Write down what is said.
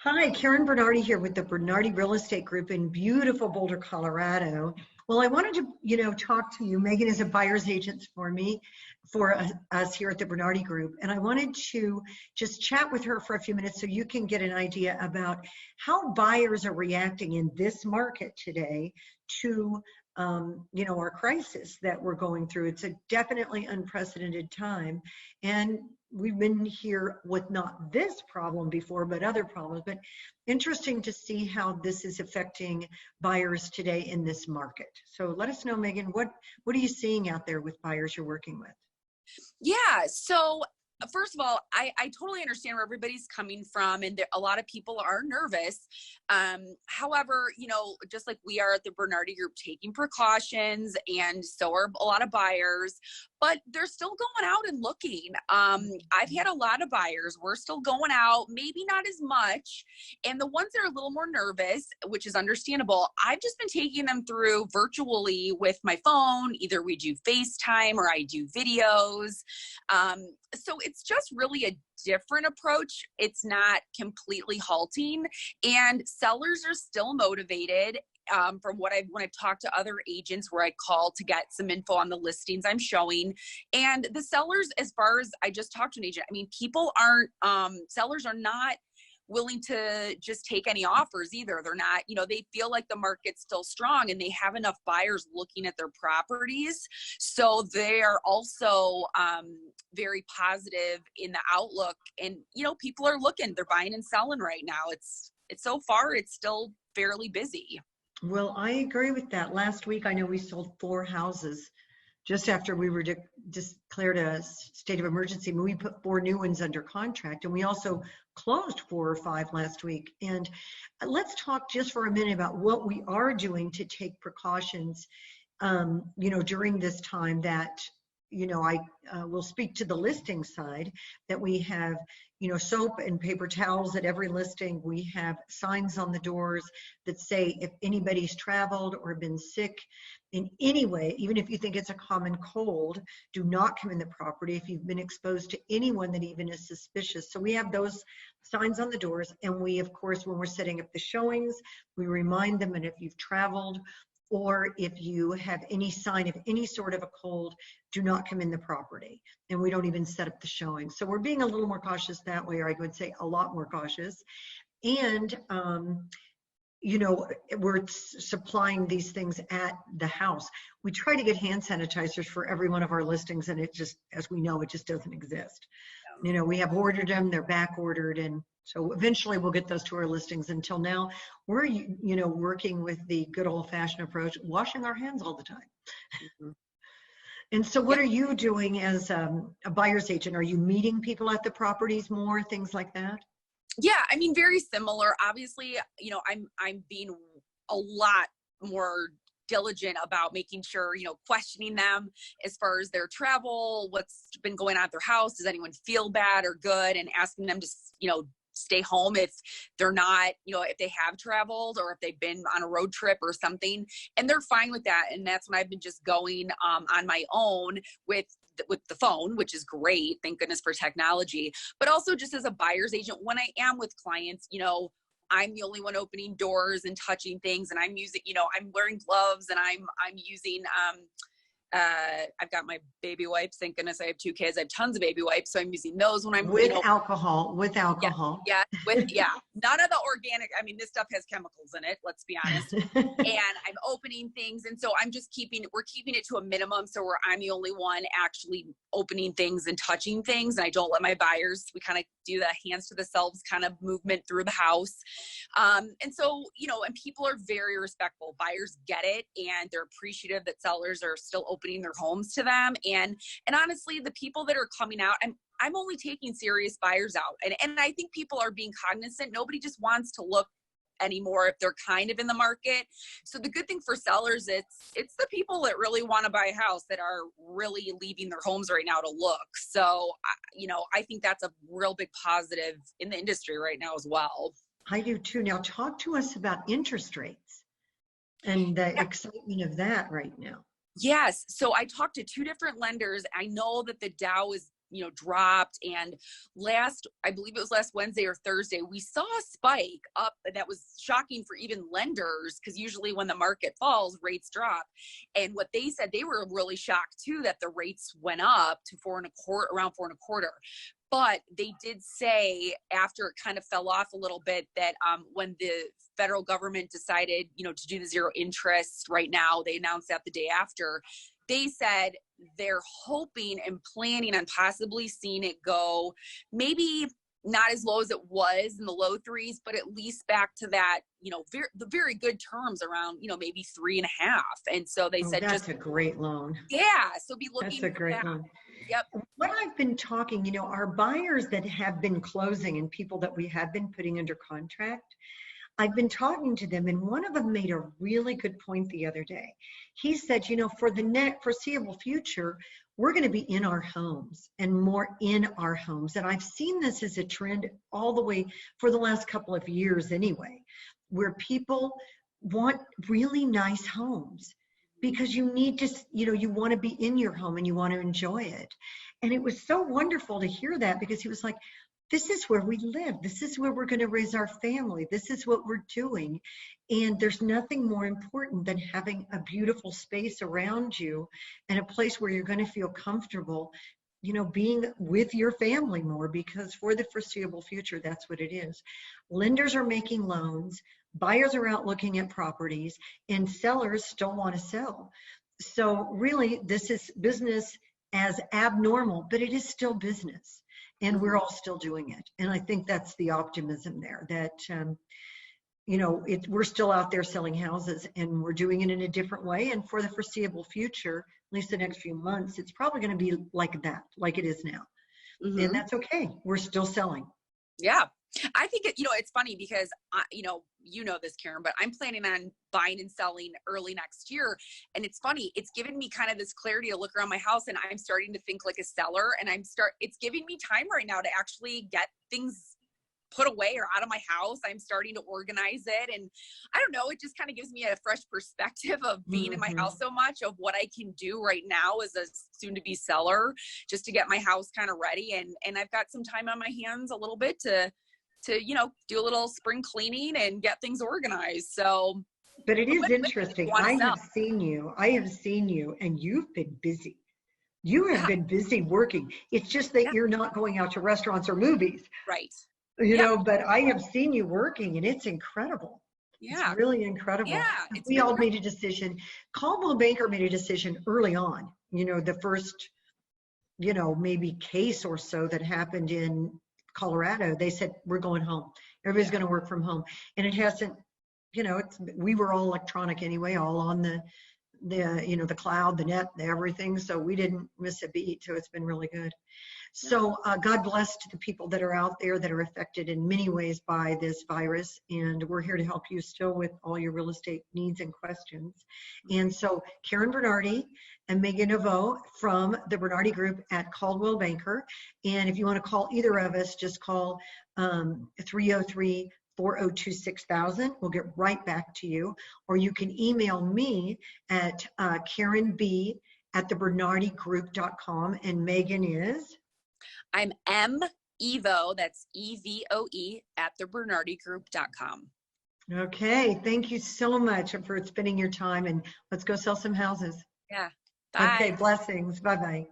Hi, Karen Bernardi here with the Bernardi Real Estate Group in beautiful Boulder, Colorado. Well, I wanted to, talk to you. Megan is a buyer's agent for me, us here at the Bernardi Group. And I wanted to just chat with her for a few minutes so you can get an idea about how buyers are reacting in this market today to, our crisis that we're going through. It's a definitely unprecedented time. And we've been here with not this problem before, but other problems. But interesting to see how this is affecting buyers today in this market. So let us know, Megan, what are you seeing out there with buyers you're working with? Yeah. So first of all, I totally understand where everybody's coming from, and a lot of people are nervous. However, just like we are at the Bernardi Group taking precautions, and so are a lot of buyers, but they're still going out and looking. I've had a lot of buyers. We're still going out, maybe not as much. And the ones that are a little more nervous, which is understandable, I've just been taking them through virtually with my phone. Either we do FaceTime or I do videos. So it's just really a different approach. It's not completely halting, and sellers are still motivated. From when I've talked to other agents where I call to get some info on the listings I'm showing, and the sellers, as far as I just talked to an agent, sellers are not willing to just take any offers either. They're not, they feel like the market's still strong and they have enough buyers looking at their properties. So they are also very positive in the outlook, and, people are looking, they're buying and selling right now. It's so far, it's still fairly busy. Well, I agree with that. Last week, I know we sold 4 houses just after we were declared a state of emergency. We put 4 new ones under contract, and we also closed 4 or 5 last week. And let's talk just for a minute about what we are doing to take precautions, during this time that, I will speak to the listing side, that we have, soap and paper towels at every listing. We have signs on the doors that say if anybody's traveled or been sick in any way, even if you think it's a common cold, do not come in the property if you've been exposed to anyone that even is suspicious. So we have those signs on the doors, and we, of course, when we're setting up the showings, we remind them, and if you've traveled or if you have any sign of any sort of a cold, do not come in the property. And we don't even set up the showing. So we're being a little more cautious that way, or I would say a lot more cautious. And, we're supplying these things at the house. We try to get hand sanitizers for every one of our listings, and it just, as we know, it just doesn't exist. We have ordered them, they're back ordered, and so eventually we'll get those to our listings. Until now, we're, working with the good old-fashioned approach, washing our hands all the time. Mm-hmm. And so what are you doing as a buyer's agent? Are you meeting people at the properties more, things like that? Yeah, very similar. Obviously, I'm being a lot more diligent about making sure, questioning them as far as their travel, what's been going on at their house, does anyone feel bad or good, and asking them to, stay home if they're not, if they have traveled or if they've been on a road trip or something, and they're fine with that. And that's when I've been just going on my own with the phone, which is great. Thank goodness for technology. But also just as a buyer's agent, when I am with clients, I'm the only one opening doors and touching things, and I'm using, I'm wearing gloves, and I'm using, I've got my baby wipes. Thank goodness I have 2 kids. I have tons of baby wipes, so I'm using those when I'm with alcohol. Yeah, none of the organic. This stuff has chemicals in it. Let's be honest. And I'm opening things, and so we're keeping it to a minimum, so I'm the only one actually opening things and touching things, and I don't let my buyers. We kind of do the hands to the selves kind of movement through the house, and so and people are very respectful. Buyers get it, and they're appreciative that sellers are still opening their homes to them. And honestly, the people that are coming out, I'm only taking serious buyers out. And I think people are being cognizant. Nobody just wants to look anymore if they're kind of in the market. So the good thing for sellers, it's the people that really want to buy a house that are really leaving their homes right now to look. So, I think that's a real big positive in the industry right now as well. I do too. Now talk to us about interest rates and the excitement of that right now. Yes. So I talked to 2 different lenders. I know that the Dow is dropped. And I believe it was last Wednesday or Thursday, we saw a spike up that was shocking for even lenders, because usually when the market falls, rates drop. And what they said, they were really shocked too, that the rates went up to around 4.25. But they did say after it kind of fell off a little bit that when the federal government decided, to do the zero interest right now, they announced that the day after, they said they're hoping and planning on possibly seeing it go maybe not as low as it was in the low threes, but at least back to that, the very good terms around, maybe 3.5. And so they said, that's a great loan. Yeah. So be looking. That's a great loan. Yep. What I've been talking, our buyers that have been closing and people that we have been putting under contract, I've been talking to them, and one of them made a really good point the other day. He said, for the next foreseeable future, we're going to be in our homes and more in our homes. And I've seen this as a trend all the way for the last couple of years anyway, where people want really nice homes because you need to, you want to be in your home and you want to enjoy it. And it was so wonderful to hear that, because he was like, this is where we live. This is where we're going to raise our family. This is what we're doing. And there's nothing more important than having a beautiful space around you and a place where you're going to feel comfortable, being with your family more, because for the foreseeable future, that's what it is. Lenders are making loans, buyers are out looking at properties, and sellers still want to sell. So really, this is business as abnormal, but it is still business. And we're all still doing it. And I think that's the optimism there, that, we're still out there selling houses, and we're doing it in a different way. And for the foreseeable future, at least the next few months, it's probably going to be like that, like it is now. Mm-hmm. And that's okay. We're still selling. Yeah. I think it's funny because this, Karen, but I'm planning on buying and selling early next year. And it's funny, it's given me kind of this clarity to look around my house, and I'm starting to think like a seller, and it's giving me time right now to actually get things put away or out of my house. I'm starting to organize it. And I don't know, it just kind of gives me a fresh perspective of being in my house so much, of what I can do right now as a soon to be seller, just to get my house kind of ready. And I've got some time on my hands a little bit to do a little spring cleaning and get things organized. So, but it is interesting. I have seen you, and you've been busy. You have been busy working. It's just that you're not going out to restaurants or movies. Right. But I have seen you working, and it's incredible. Yeah. It's really incredible. Yeah. We all made a decision. Coldwell Banker made a decision early on, the first, maybe case or so that happened in Colorado. They said, we're going home. Everybody's going to work from home. And it hasn't, we were all electronic anyway, all on the cloud, the net, everything. So we didn't miss a beat. So it's been really good. So God bless to the people that are out there that are affected in many ways by this virus. And we're here to help you still with all your real estate needs and questions. And so Karen Bernardi and Megan Evoe from the Bernardi Group at Coldwell Banker. And if you want to call either of us, just call 303-402-6000. We'll get right back to you. Or you can email me at karenb@thebernardigroup.com. And Megan is? I'm mevoe, that's EVOE, @thebernardigroup.com. Okay, thank you so much for spending your time, and let's go sell some houses. Yeah, bye. Okay, blessings. Bye-bye.